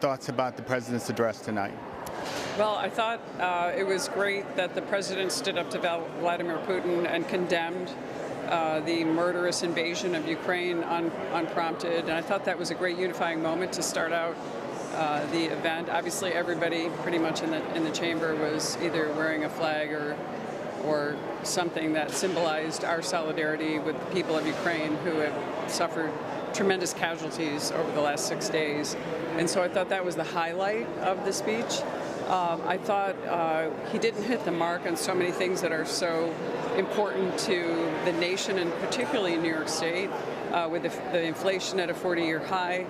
Thoughts about the president's address tonight? Well, I thought it was great that the president stood up to Vladimir Putin and condemned the murderous invasion of Ukraine unprompted. And I thought that was a great unifying moment to start out the event. Obviously, everybody pretty much in the chamber was either wearing a flag or something that symbolized our solidarity with the people of Ukraine who have suffered tremendous casualties over the last 6 days. And so I thought that was the highlight of the speech. I thought he didn't hit the mark on so many things that are so important to the nation, and particularly in New York State, with the inflation at a 40-year high.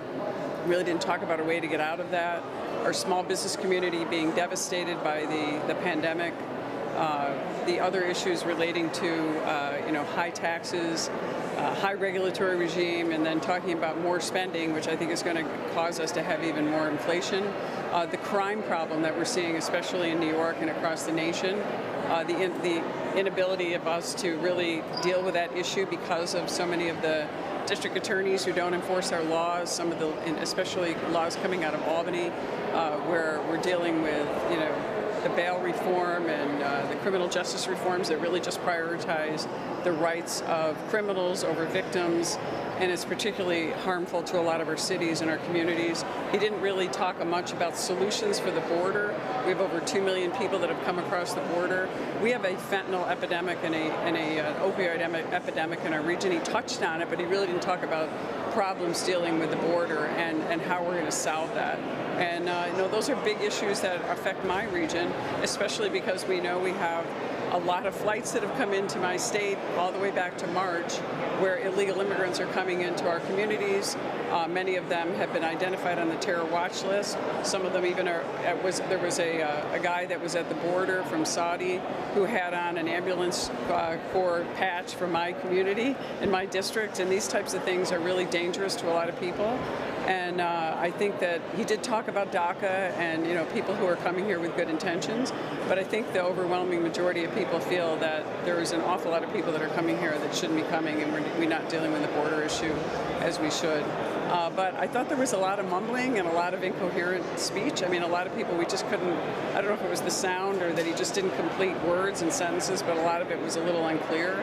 Really didn't talk about a way to get out of that. Our small business community being devastated by the pandemic. The other issues relating to high taxes, high regulatory regime, and then talking about more spending, which I think is going to cause us to have even more inflation. The crime problem that we're seeing, especially in New York and across the nation, the inability of us to really deal with that issue because of so many of the district attorneys who don't enforce our laws, some of the, especially laws coming out of Albany, where we're dealing with, the bail reform and the criminal justice reforms that really just prioritize the rights of criminals over victims, and it's particularly harmful to a lot of our cities and our communities. He didn't really talk much about solutions for the border. We have over 2 million people that have come across the border. We have a fentanyl epidemic and an opioid epidemic in our region. He touched on it, but he really didn't talk about problems dealing with the border and how we're going to solve that. And those are big issues that affect my region, especially because we know we have a lot of flights that have come into my state all the way back to March, where illegal immigrants are coming into our communities. Many of them have been identified on the terror watch list. Some of them even there was a guy that was at the border from Saudi who had on an ambulance corps patch from my community in my district, and these types of things are really dangerous to a lot of people. And I think that he did talk about DACA and people who are coming here with good intentions, but I think the overwhelming majority of people feel that there is an awful lot of people that are coming here that shouldn't be coming, and we're not dealing with the border issue as we should. But I thought there was a lot of mumbling and a lot of incoherent speech. I mean, a lot of people, we just couldn't, I don't know if it was the sound or that he just didn't complete words and sentences, but a lot of it was a little unclear.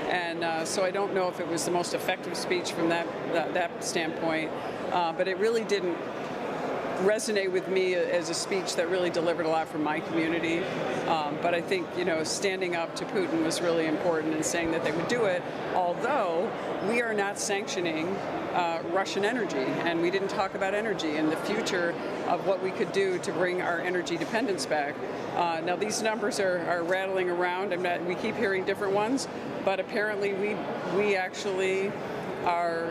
And so I don't know if it was the most effective speech from that standpoint, but it really didn't resonate with me as a speech that really delivered a lot from my community. But I think, standing up to Putin was really important and saying that they would do it, although we are not sanctioning Russian energy, and we didn't talk about energy and the future of what we could do to bring our energy dependence back. Now these numbers are rattling around, and we keep hearing different ones, but apparently we actually are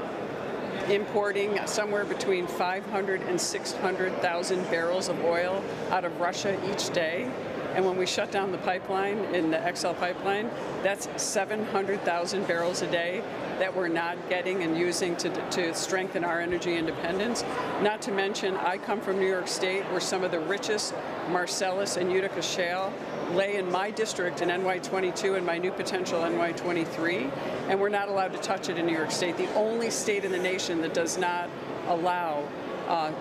importing somewhere between 500 and 600,000 barrels of oil out of Russia each day. And when we shut down the pipeline, in the XL pipeline, that's 700,000 barrels a day that we're not getting and using to strengthen our energy independence. Not to mention, I come from New York State, where some of the richest Marcellus and Utica shale lay in my district in NY22 and my new potential NY23, and we're not allowed to touch it in New York State, the only state in the nation that does not allow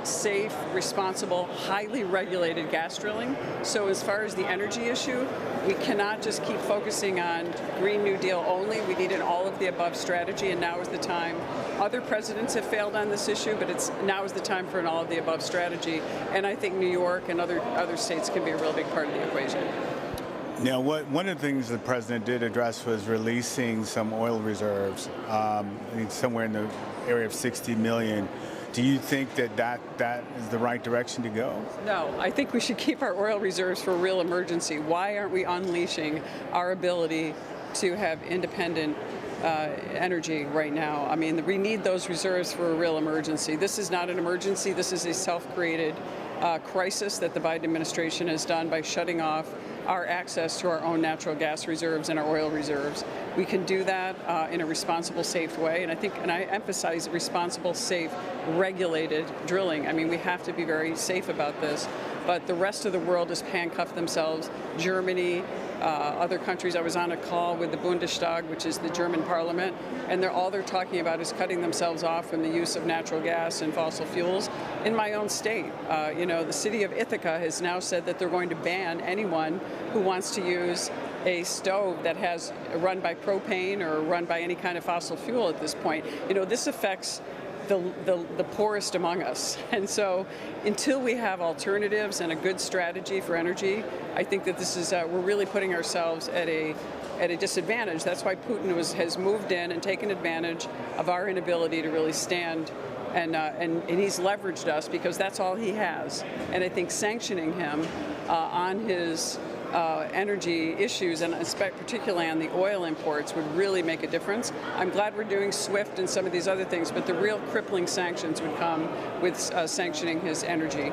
safe, responsible, highly regulated gas drilling. So as far as the energy issue, we cannot just keep focusing on Green New Deal only. We need an all-of-the-above strategy, and now is the time. Other presidents have failed on this issue, but now is the time for an all-of-the-above strategy, and I think New York and other states can be a real big part of the equation. Now, one of the things the president did address was releasing some oil reserves, I think somewhere in the area of 60 million. Do you think that is the right direction to go? No, I think we should keep our oil reserves for a real emergency. Why aren't we unleashing our ability to have independent energy right now? I mean, we need those reserves for a real emergency. This is not an emergency. This is a self-created crisis that the Biden administration has done by shutting off our access to our own natural gas reserves and our oil reserves. We can do that in a responsible, safe way, and I emphasize responsible, safe, regulated drilling. I mean, we have to be very safe about this, but the rest of the world has handcuffed themselves. Germany, other countries. I was on a call with the Bundestag, which is the German parliament, and all they're talking about is cutting themselves off from the use of natural gas and fossil fuels. In my own state, the city of Ithaca has now said that they're going to ban anyone who wants to use a stove that has run by propane or run by any kind of fossil fuel at this point. This affects the poorest among us. And so until we have alternatives and a good strategy for energy, I think that this is, we're really putting ourselves at a disadvantage. That's why Putin has moved in and taken advantage of our inability to really stand, and he's leveraged us because that's all he has. And I think sanctioning him on his energy issues, and particularly on the oil imports, would really make a difference. I'm glad we're doing SWIFT and some of these other things, but the real crippling sanctions would come with sanctioning his energy.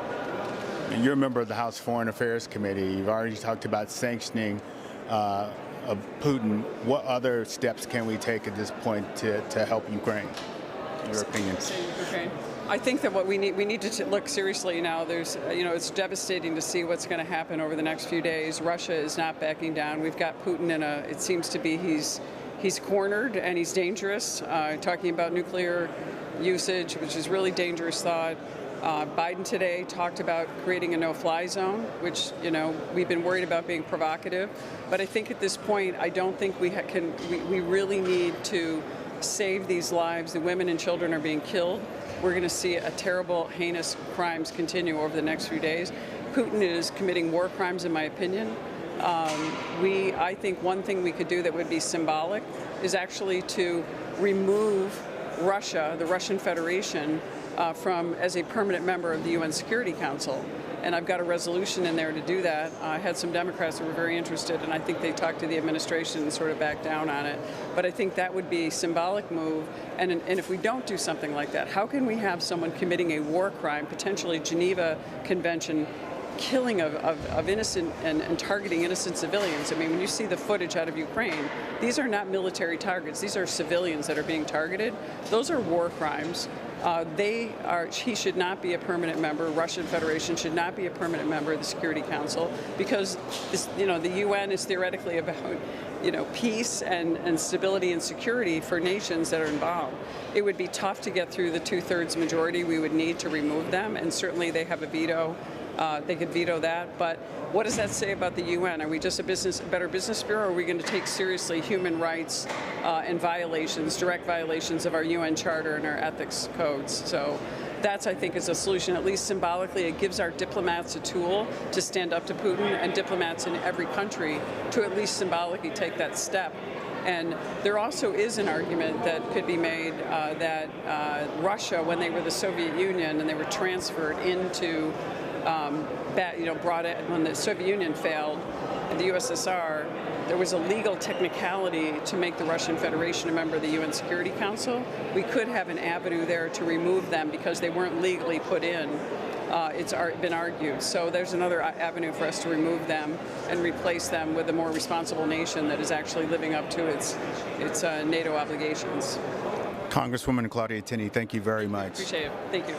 You're a member of the House Foreign Affairs Committee. You've already talked about sanctioning of Putin. What other steps can we take at this point to help Ukraine? Your opinions? Ukraine. I think that what we need to look seriously now. There's, it's devastating to see what's going to happen over the next few days. Russia is not backing down. We've got Putin it seems to be he's cornered and he's dangerous. Talking about nuclear usage, which is really dangerous thought. Biden today talked about creating a no-fly zone, which, we've been worried about being provocative. But I think at this point, I don't think we really need to save these lives. The women and children are being killed. We're going to see a terrible, heinous crimes continue over the next few days. Putin is committing war crimes, in my opinion. I think one thing we could do that would be symbolic is actually to remove Russia, the Russian Federation, as a permanent member of the UN Security Council. And I've got a resolution in there to do that. I had some Democrats who were very interested, and I think they talked to the administration and sort of backed down on it. But I think that would be a symbolic move. And if we don't do something like that, how can we have someone committing a war crime, potentially Geneva Convention, killing of innocent and targeting innocent civilians? I mean, when you see the footage out of Ukraine, these are not military targets. These are civilians that are being targeted. Those are war crimes. He should not be a permanent member. Russian Federation should not be a permanent member of the Security Council because the UN is theoretically about peace and stability and security for nations that are involved. It would be tough to get through the 2/3 majority we would need to remove them, and certainly they have a veto. They could veto that, but what does that say about the UN? Are we just a better business bureau, or are we going to take seriously human rights and direct violations of our UN Charter and our ethics codes? So that's, I think, is a solution, at least symbolically. It gives our diplomats a tool to stand up to Putin, and diplomats in every country to at least symbolically take that step. And there also is an argument that could be made that Russia, when they were the Soviet Union and they were transferred into when the Soviet Union failed, the USSR, there was a legal technicality to make the Russian Federation a member of the UN Security Council. We could have an avenue there to remove them because they weren't legally put in. It's been argued. So there's another avenue for us to remove them and replace them with a more responsible nation that is actually living up to its NATO obligations. Congresswoman Claudia Tenney, thank you very much. Appreciate it. Thank you.